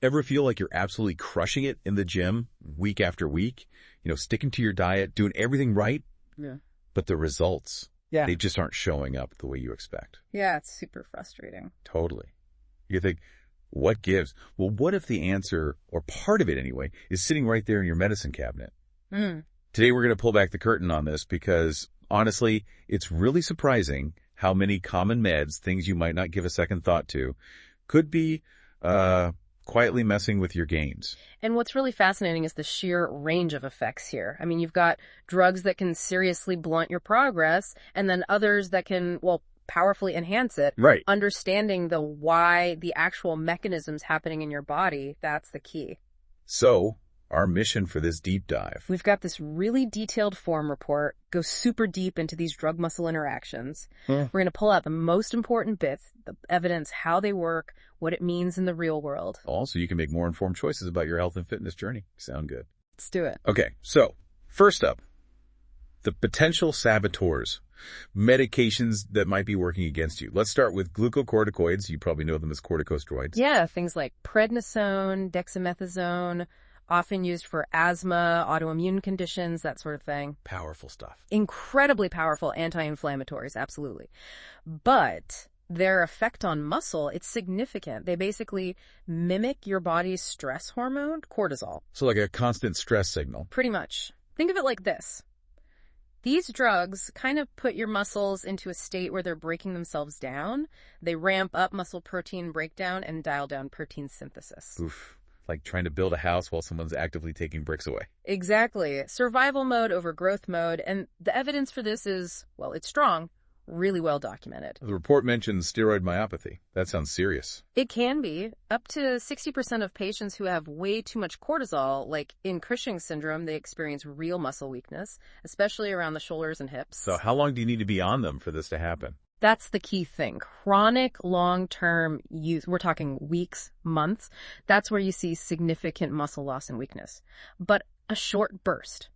Ever feel like you're absolutely crushing it in the gym week after week? Sticking to your diet, doing everything right? Yeah. But the results, Yeah. they just aren't showing up the way you expect. Yeah, it's super frustrating. Totally. You think, what gives? Well, what if the answer, or part of it anyway, is sitting right there in your medicine cabinet? Today we're going to pull back the curtain on this because, honestly, it's really surprising how many common meds, things you might not give a second thought to, could be quietly messing with your gains. And what's really fascinating is the sheer range of effects here. I mean, you've got drugs that can seriously blunt your progress, and then others that can, powerfully enhance it. Right. Understanding the actual mechanisms happening in your body, that's the key. So, our mission for this deep dive. We've got this really detailed form report, goes super deep into these drug-muscle interactions. We're going to pull out the most important bits, the evidence, how they work, what it means in the real world. Also, you can make more informed choices about your health and fitness journey. Sound good? Let's do it. Okay, so, first up, the potential saboteurs, medications that might be working against you. Let's start with glucocorticoids. You probably know them as corticosteroids. Yeah, things like prednisone, dexamethasone, often used for asthma, autoimmune conditions, that sort of thing. Powerful stuff. Incredibly powerful anti-inflammatories, absolutely. But their effect on muscle, it's significant. They basically mimic your body's stress hormone, cortisol. So like a constant stress signal. Pretty much. Think of it like this. These drugs kind of put your muscles into a state where they're breaking themselves down. They ramp up muscle protein breakdown and dial down protein synthesis. Oof. Like trying to build a house while someone's actively taking bricks away. Exactly. Survival mode over growth mode. And the evidence for this is, it's strong, really well documented. The report mentions steroid myopathy. That sounds serious. It can be. Up to 60% of patients who have way too much cortisol, like in Cushing's syndrome, they experience real muscle weakness, especially around the shoulders and hips. So how long do you need to be on them for this to happen? That's the key thing. Chronic long-term use, we're talking weeks, months, that's where you see significant muscle loss and weakness. But a short burst,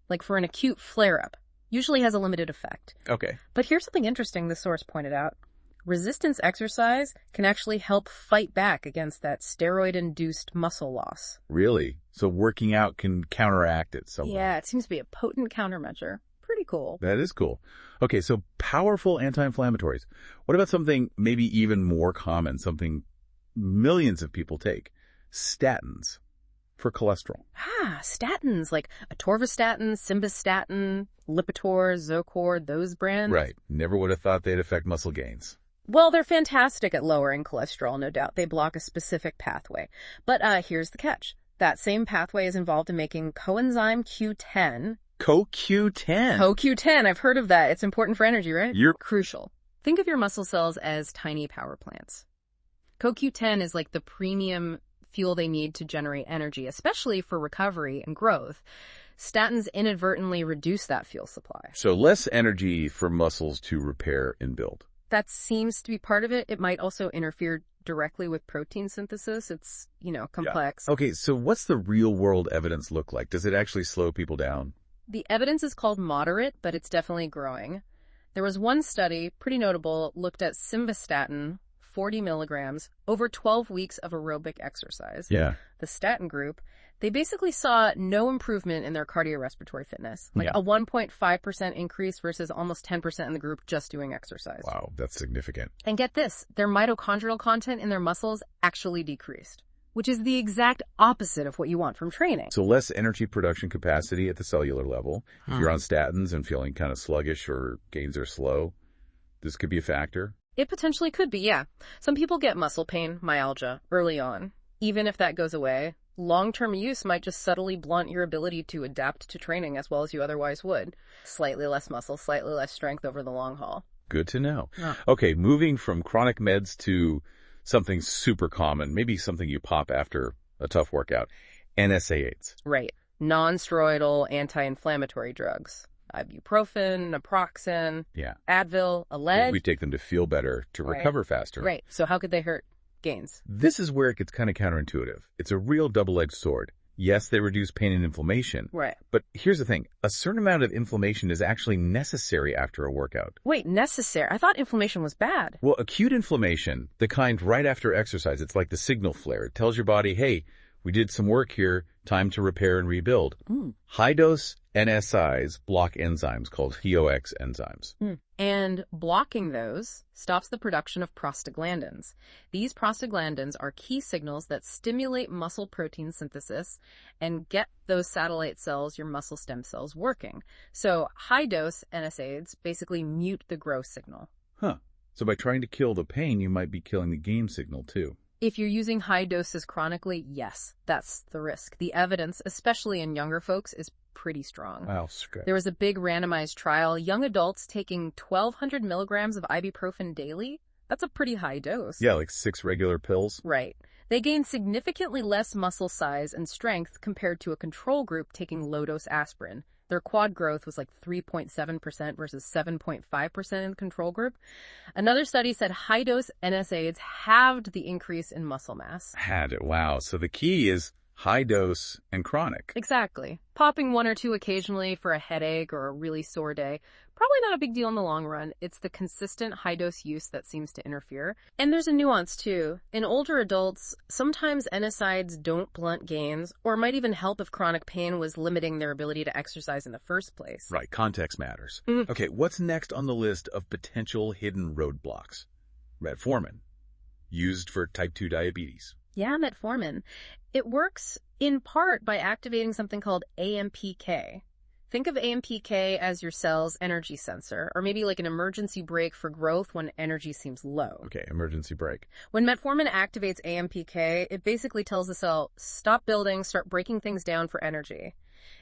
like for an acute flare-up, usually has a limited effect. Okay. But here's something interesting the source pointed out. Resistance exercise can actually help fight back against that steroid-induced muscle loss. Really? So working out can counteract it somehow? Yeah, it seems to be a potent countermeasure. Pretty cool. That is cool. Okay, so powerful anti-inflammatories. What about something maybe even more common, something millions of people take? Statins for cholesterol. Statins like atorvastatin, simvastatin, Lipitor, Zocor, those brands. Right. Never would have thought they'd affect muscle gains. Well, they're fantastic at lowering cholesterol, no doubt. They block a specific pathway. But here's the catch. That same pathway is involved in making coenzyme Q10. CoQ10. CoQ10, I've heard of that. It's important for energy, right? You're crucial. Think of your muscle cells as tiny power plants. CoQ10 is like the premium fuel they need to generate energy, especially for recovery and growth. Statins inadvertently reduce that fuel supply. So less energy for muscles to repair and build. That seems to be part of it. It might also interfere directly with protein synthesis. It's, complex. Yeah. Okay, so what's the real world evidence look like? Does it actually slow people down? The evidence is called moderate, but it's definitely growing. There was one study, pretty notable, looked at simvastatin, 40 milligrams, over 12 weeks of aerobic exercise. Yeah. The statin group, they basically saw no improvement in their cardiorespiratory fitness. Like a 1.5% increase versus almost 10% in the group just doing exercise. Wow, that's significant. And get this, their mitochondrial content in their muscles actually decreased, which is the exact opposite of what you want from training. So less energy production capacity at the cellular level. If you're on statins and feeling kind of sluggish or gains are slow, this could be a factor. It potentially could be, yeah. Some people get muscle pain, myalgia, early on. Even if that goes away, long-term use might just subtly blunt your ability to adapt to training as well as you otherwise would. Slightly less muscle, slightly less strength over the long haul. Good to know. Yeah. Okay, moving from chronic meds to something super common, maybe something you pop after a tough workout. NSAIDs. Right. Non-steroidal anti-inflammatory drugs. Ibuprofen, naproxen, Advil, Aled. We take them to feel better, to recover faster. Right. So how could they hurt gains? This is where it gets kind of counterintuitive. It's a real double-edged sword. Yes, they reduce pain and inflammation. Right. But here's the thing. A certain amount of inflammation is actually necessary after a workout. Wait, necessary? I thought inflammation was bad. Well, acute inflammation, the kind right after exercise, it's like the signal flare. It tells your body, hey, we did some work here, time to repair and rebuild. High-dose NSAIDs block enzymes called HEOX enzymes. And blocking those stops the production of prostaglandins. These prostaglandins are key signals that stimulate muscle protein synthesis and get those satellite cells, your muscle stem cells, working. So high-dose NSAIDs basically mute the growth signal. So by trying to kill the pain, you might be killing the gain signal too. If you're using high doses chronically, yes, that's the risk. The evidence, especially in younger folks, is pretty strong. Wow, scratch. There was a big randomized trial. Young adults taking 1,200 milligrams of ibuprofen daily. That's a pretty high dose. Yeah, like 6 regular pills. Right. They gained significantly less muscle size and strength compared to a control group taking low-dose aspirin. Their quad growth was like 3.7% versus 7.5% in the control group. Another study said high-dose NSAIDs halved the increase in muscle mass. Had it. Wow. So the key is high dose and chronic. Exactly. Popping 1 or 2 occasionally for a headache or a really sore day, probably not a big deal in the long run. It's the consistent high-dose use that seems to interfere. And there's a nuance, too. In older adults, sometimes NSAIDs don't blunt gains or might even help if chronic pain was limiting their ability to exercise in the first place. Right. Context matters. Okay, what's next on the list of potential hidden roadblocks? Metformin, used for type 2 diabetes. Yeah, metformin. It works in part by activating something called AMPK. Think of AMPK as your cell's energy sensor, or maybe like an emergency brake for growth when energy seems low. Okay, emergency brake. When metformin activates AMPK, it basically tells the cell, stop building, start breaking things down for energy.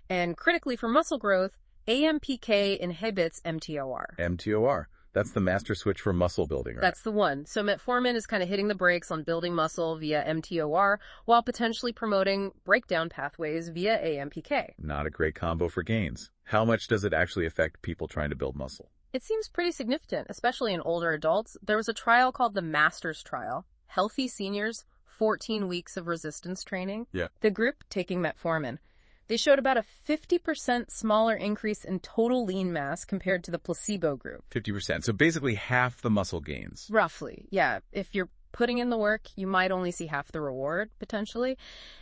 And critically for muscle growth, AMPK inhibits mTOR. mTOR. That's the master switch for muscle building, right? That's the one. So metformin is kind of hitting the brakes on building muscle via mTOR while potentially promoting breakdown pathways via AMPK. Not a great combo for gains. How much does it actually affect people trying to build muscle? It seems pretty significant, especially in older adults. There was a trial called the MASTERS trial. Healthy seniors, 14 weeks of resistance training. Yeah. The group taking metformin. They showed about a 50% smaller increase in total lean mass compared to the placebo group. 50%. So basically half the muscle gains. Roughly, yeah. If you're putting in the work, you might only see half the reward, potentially.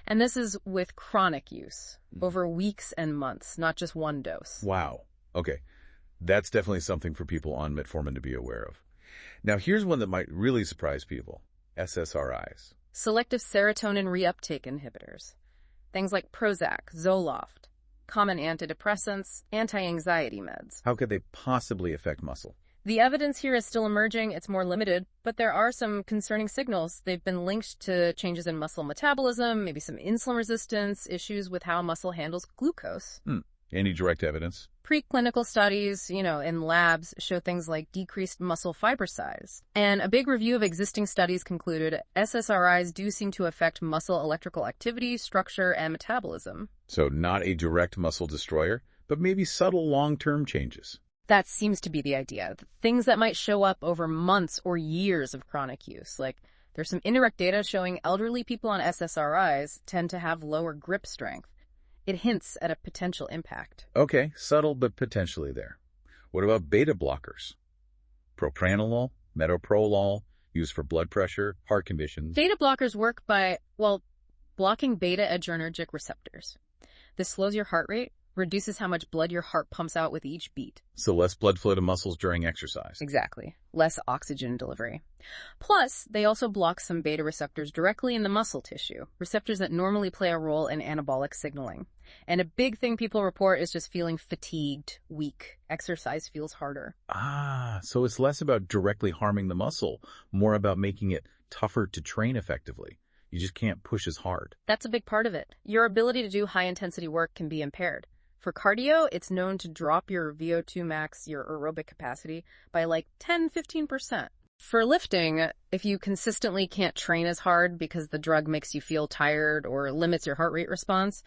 And this is with chronic use, over weeks and months, not just one dose. Wow. Okay. That's definitely something for people on metformin to be aware of. Now, here's one that might really surprise people. SSRIs. Selective serotonin reuptake inhibitors. Things like Prozac, Zoloft, common antidepressants, anti-anxiety meds. How could they possibly affect muscle? The evidence here is still emerging. It's more limited, but there are some concerning signals. They've been linked to changes in muscle metabolism, maybe some insulin resistance, issues with how muscle handles glucose. Any direct evidence? Preclinical studies, in labs show things like decreased muscle fiber size. And a big review of existing studies concluded SSRIs do seem to affect muscle electrical activity, structure, and metabolism. So not a direct muscle destroyer, but maybe subtle long-term changes. That seems to be the idea. Things that might show up over months or years of chronic use. Like, there's some indirect data showing elderly people on SSRIs tend to have lower grip strength. It hints at a potential impact. Okay, subtle but potentially there. What about beta blockers? Propranolol, metoprolol, used for blood pressure, heart conditions. Beta blockers work by, blocking beta-adrenergic receptors. This slows your heart rate, reduces how much blood your heart pumps out with each beat. So less blood flow to muscles during exercise. Exactly. Less oxygen delivery. Plus, they also block some beta receptors directly in the muscle tissue, receptors that normally play a role in anabolic signaling. And a big thing people report is just feeling fatigued, weak. Exercise feels harder. So it's less about directly harming the muscle, more about making it tougher to train effectively. You just can't push as hard. That's a big part of it. Your ability to do high-intensity work can be impaired. For cardio, it's known to drop your VO2 max, your aerobic capacity, by like 10-15%. For lifting, if you consistently can't train as hard because the drug makes you feel tired or limits your heart rate response,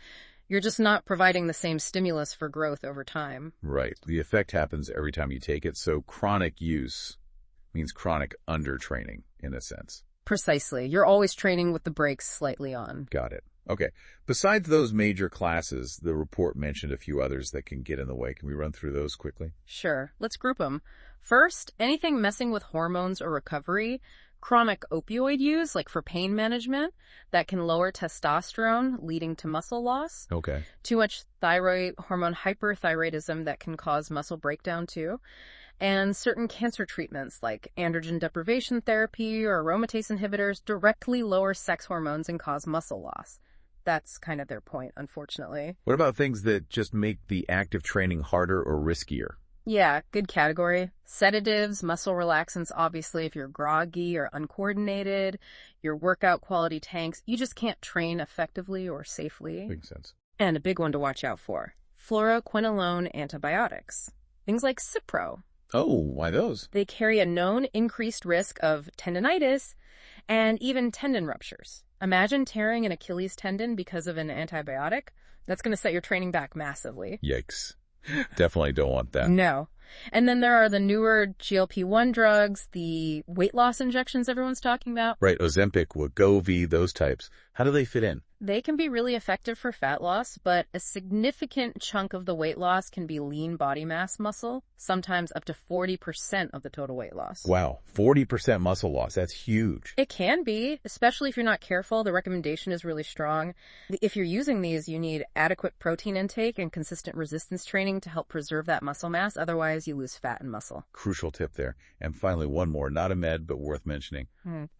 you're just not providing the same stimulus for growth over time. Right. The effect happens every time you take it, so chronic use means chronic undertraining, in a sense. Precisely. You're always training with the brakes slightly on. Got it. Okay. Besides those major classes, the report mentioned a few others that can get in the way. Can we run through those quickly? Sure, let's group them. First, anything messing with hormones or recovery, chronic opioid use, like for pain management, that can lower testosterone, leading to muscle loss. Okay. Too much thyroid hormone hyperthyroidism that can cause muscle breakdown too. And certain cancer treatments like androgen deprivation therapy or aromatase inhibitors directly lower sex hormones and cause muscle loss. That's kind of their point, unfortunately. What about things that just make the active training harder or riskier? Yeah, good category. Sedatives, muscle relaxants, obviously, if you're groggy or uncoordinated, your workout quality tanks, you just can't train effectively or safely. Makes sense. And a big one to watch out for, fluoroquinolone antibiotics. Things like Cipro. Oh, why those? They carry a known increased risk of tendinitis and even tendon ruptures. Imagine tearing an Achilles tendon because of an antibiotic. That's going to set your training back massively. Yikes. Definitely don't want that. No. And then there are the newer GLP-1 drugs, the weight loss injections everyone's talking about. Right, Ozempic, Wegovy, those types. How do they fit in? They can be really effective for fat loss, but a significant chunk of the weight loss can be lean body mass muscle, sometimes up to 40% of the total weight loss. Wow, 40% muscle loss. That's huge. It can be, especially if you're not careful. The recommendation is really strong. If you're using these, you need adequate protein intake and consistent resistance training to help preserve that muscle mass. Otherwise, you lose fat and muscle. Crucial tip there. And finally, one more, not a med, but worth mentioning.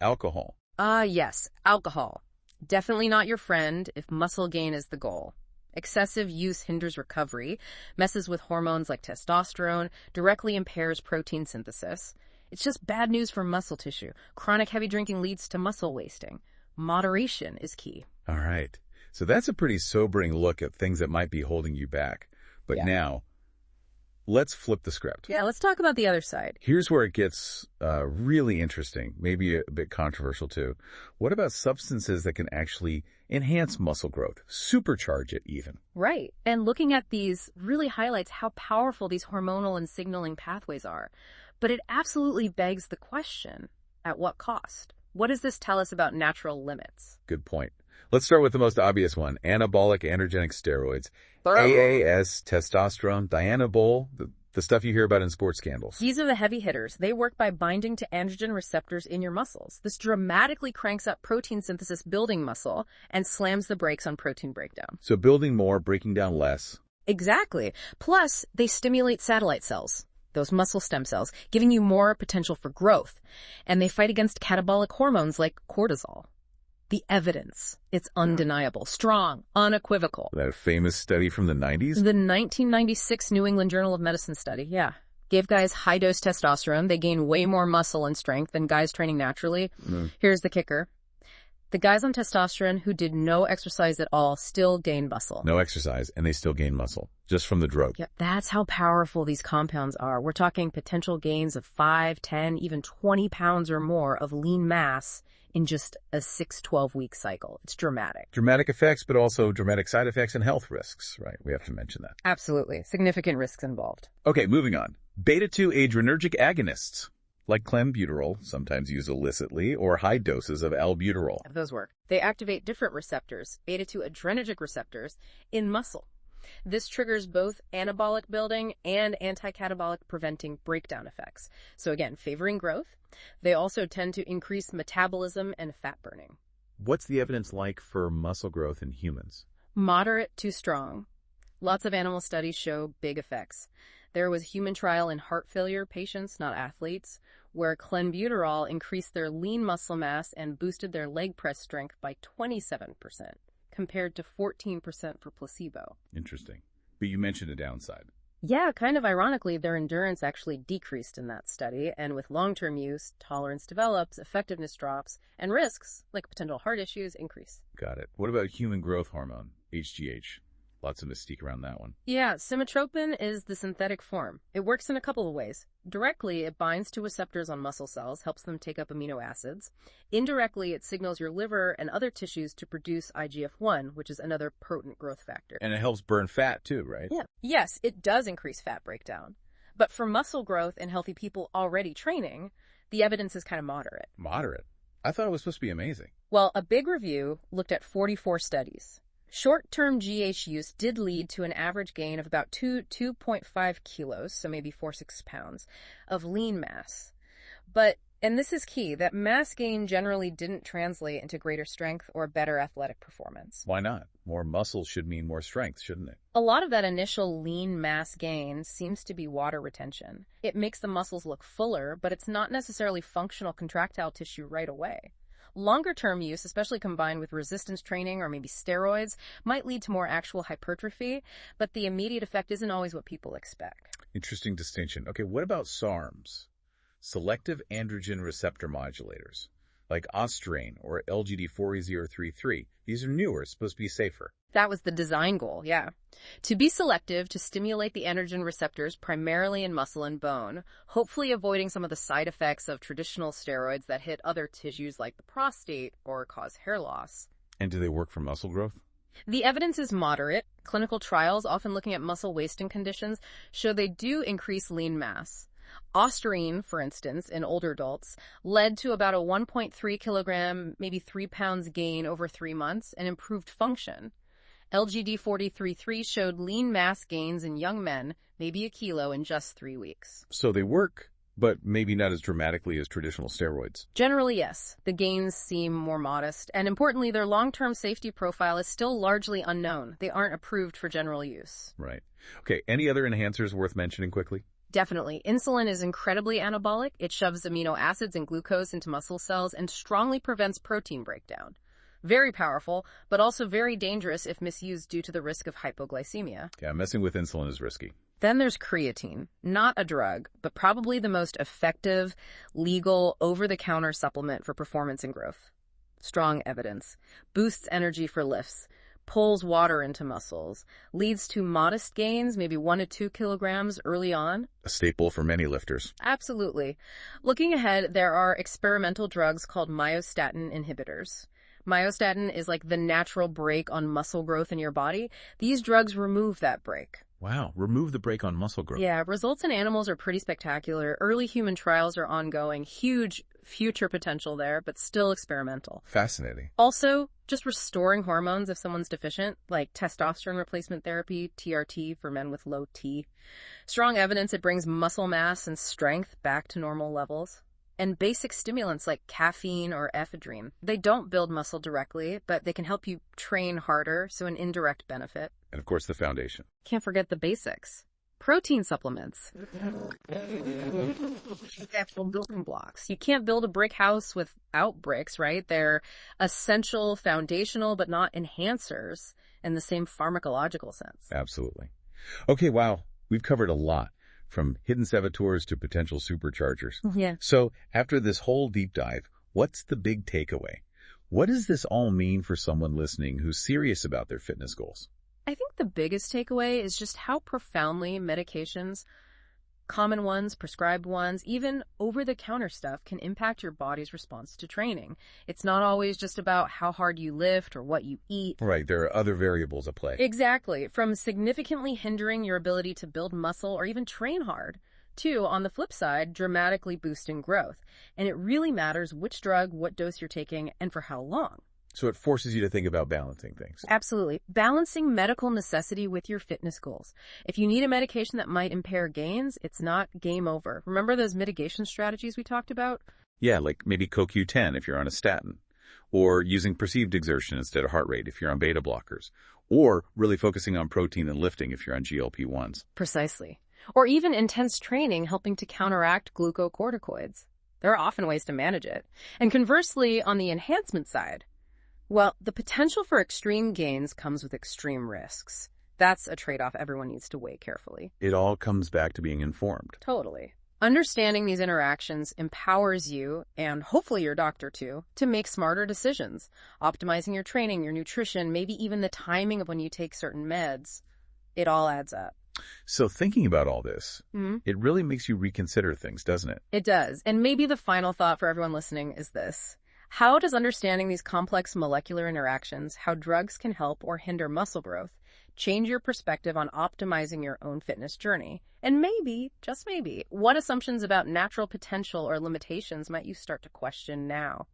Alcohol. Yes, alcohol. Definitely not your friend if muscle gain is the goal. Excessive use hinders recovery, messes with hormones like testosterone, directly impairs protein synthesis. It's just bad news for muscle tissue. Chronic heavy drinking leads to muscle wasting. Moderation is key. All right. So that's a pretty sobering look at things that might be holding you back. But now, let's flip the script. Yeah, let's talk about the other side. Here's where it gets really interesting, maybe a bit controversial too. What about substances that can actually enhance muscle growth, supercharge it even? Right. And looking at these really highlights how powerful these hormonal and signaling pathways are. But it absolutely begs the question, at what cost? What does this tell us about natural limits? Good point. Let's start with the most obvious one, anabolic androgenic steroids. AAS, testosterone, dianabol, the stuff you hear about in sports scandals. These are the heavy hitters. They work by binding to androgen receptors in your muscles. This dramatically cranks up protein synthesis building muscle and slams the brakes on protein breakdown. So building more, breaking down less. Exactly. Plus, they stimulate satellite cells, those muscle stem cells, giving you more potential for growth. And they fight against catabolic hormones like cortisol. The evidence, it's undeniable, strong, unequivocal. That famous study from the 90s? The 1996 New England Journal of Medicine study, gave guys high-dose testosterone. They gain way more muscle and strength than guys training naturally. Here's the kicker. The guys on testosterone who did no exercise at all still gain muscle. No exercise, and they still gain muscle, just from the drug. Yeah, that's how powerful these compounds are. We're talking potential gains of 5, 10, even 20 pounds or more of lean mass in just a 6-12-week cycle. It's dramatic. Dramatic effects, but also dramatic side effects and health risks, right? We have to mention that. Absolutely. Significant risks involved. Okay, moving on. Beta-2 adrenergic agonists, like clenbuterol, sometimes used illicitly, or high doses of albuterol. Those work. They activate different receptors, beta-2 adrenergic receptors, in muscle. This triggers both anabolic building and anti-catabolic preventing breakdown effects. So again, favoring growth. They also tend to increase metabolism and fat burning. What's the evidence like for muscle growth in humans? Moderate to strong. Lots of animal studies show big effects. There was a human trial in heart failure patients, not athletes, where clenbuterol increased their lean muscle mass and boosted their leg press strength by 27%, compared to 14% for placebo. Interesting. But you mentioned a downside. Yeah, kind of ironically, their endurance actually decreased in that study, and with long-term use, tolerance develops, effectiveness drops, and risks, like potential heart issues, increase. Got it. What about human growth hormone, HGH? Lots of mystique around that one. Yeah, somatropin is the synthetic form. It works in a couple of ways. Directly, it binds to receptors on muscle cells, helps them take up amino acids. Indirectly, it signals your liver and other tissues to produce IGF-1, which is another potent growth factor. And it helps burn fat too, right? Yeah. Yes, it does increase fat breakdown. But for muscle growth in healthy people already training, the evidence is kind of moderate. Moderate? I thought it was supposed to be amazing. Well, a big review looked at 44 studies. Short-term GH use did lead to an average gain of about 2.5 kilos, so maybe 6 pounds, of lean mass. But, and this is key, that mass gain generally didn't translate into greater strength or better athletic performance. Why not? More muscle should mean more strength, shouldn't it? A lot of that initial lean mass gain seems to be water retention. It makes the muscles look fuller, but it's not necessarily functional contractile tissue right away. Longer-term use, especially combined with resistance training or maybe steroids, might lead to more actual hypertrophy, but the immediate effect isn't always what people expect. Interesting distinction. Okay, what about SARMs? Selective androgen receptor modulators, like ostarine or LGD4033. These are newer, supposed to be safer. That was the design goal, yeah. To be selective, to stimulate the androgen receptors primarily in muscle and bone, hopefully avoiding some of the side effects of traditional steroids that hit other tissues like the prostate or cause hair loss. And do they work for muscle growth? The evidence is moderate. Clinical trials, often looking at muscle wasting conditions, show they do increase lean mass. Ostarine, for instance, in older adults, led to about a 1.3 kilogram, maybe 3 pounds gain over 3 months and improved function. LGD4033 showed lean mass gains in young men, maybe a kilo in just 3 weeks. So they work, but maybe not as dramatically as traditional steroids. Generally, yes. The gains seem more modest, and importantly, their long-term safety profile is still largely unknown. They aren't approved for general use. Right. Okay, any other enhancers worth mentioning quickly? Definitely. Insulin is incredibly anabolic. It shoves amino acids and glucose into muscle cells and strongly prevents protein breakdown. Very powerful, but also very dangerous if misused due to the risk of hypoglycemia. Yeah, messing with insulin is risky. Then there's creatine. Not a drug, but probably the most effective, legal, over-the-counter supplement for performance and growth. Strong evidence. Boosts energy for lifts. Pulls water into muscles, leads to modest gains, maybe 1 to 2 kilograms early on. A staple for many lifters. Absolutely. Looking ahead, there are experimental drugs called myostatin inhibitors. Myostatin is like the natural brake on muscle growth in your body. These drugs remove that brake. Wow, remove the brake on muscle growth. Yeah, results in animals are pretty spectacular. Early human trials are ongoing. Huge future potential there, but still experimental. Fascinating. Also, just restoring hormones if someone's deficient, like testosterone replacement therapy, TRT for men with low T. Strong evidence it brings muscle mass and strength back to normal levels. And basic stimulants like caffeine or ephedrine. They don't build muscle directly, but they can help you train harder, so an indirect benefit. And of course, the foundation. Can't forget the basics. Protein supplements. Actual building blocks. You can't build a brick house without bricks, right? They're essential, foundational, but not enhancers in the same pharmacological sense. Absolutely. Okay, wow. We've covered a lot, from hidden saboteurs to potential superchargers. Yeah. So after this whole deep dive, what's the big takeaway? What does this all mean for someone listening who's serious about their fitness goals? I think the biggest takeaway is just how profoundly medications, common ones, prescribed ones, even over-the-counter stuff can impact your body's response to training. It's not always just about how hard you lift or what you eat. Right, there are other variables at play. Exactly. From significantly hindering your ability to build muscle or even train hard, to, on the flip side, dramatically boosting growth. And it really matters which drug, what dose you're taking, and for how long. So it forces you to think about balancing things. Absolutely. Balancing medical necessity with your fitness goals. If you need a medication that might impair gains, it's not game over. Remember those mitigation strategies we talked about? Yeah, like maybe CoQ10 if you're on a statin, or using perceived exertion instead of heart rate if you're on beta blockers, or really focusing on protein and lifting if you're on GLP-1s. Precisely. Or even intense training helping to counteract glucocorticoids. There are often ways to manage it. And conversely, on the enhancement side, well, the potential for extreme gains comes with extreme risks. That's a trade-off everyone needs to weigh carefully. It all comes back to being informed. Totally. Understanding these interactions empowers you, and hopefully your doctor too, to make smarter decisions. Optimizing your training, your nutrition, maybe even the timing of when you take certain meds. It all adds up. So thinking about all this, it really makes you reconsider things, doesn't it? It does. And maybe the final thought for everyone listening is this. How does understanding these complex molecular interactions, how drugs can help or hinder muscle growth, change your perspective on optimizing your own fitness journey? And maybe, just maybe, what assumptions about natural potential or limitations might you start to question now?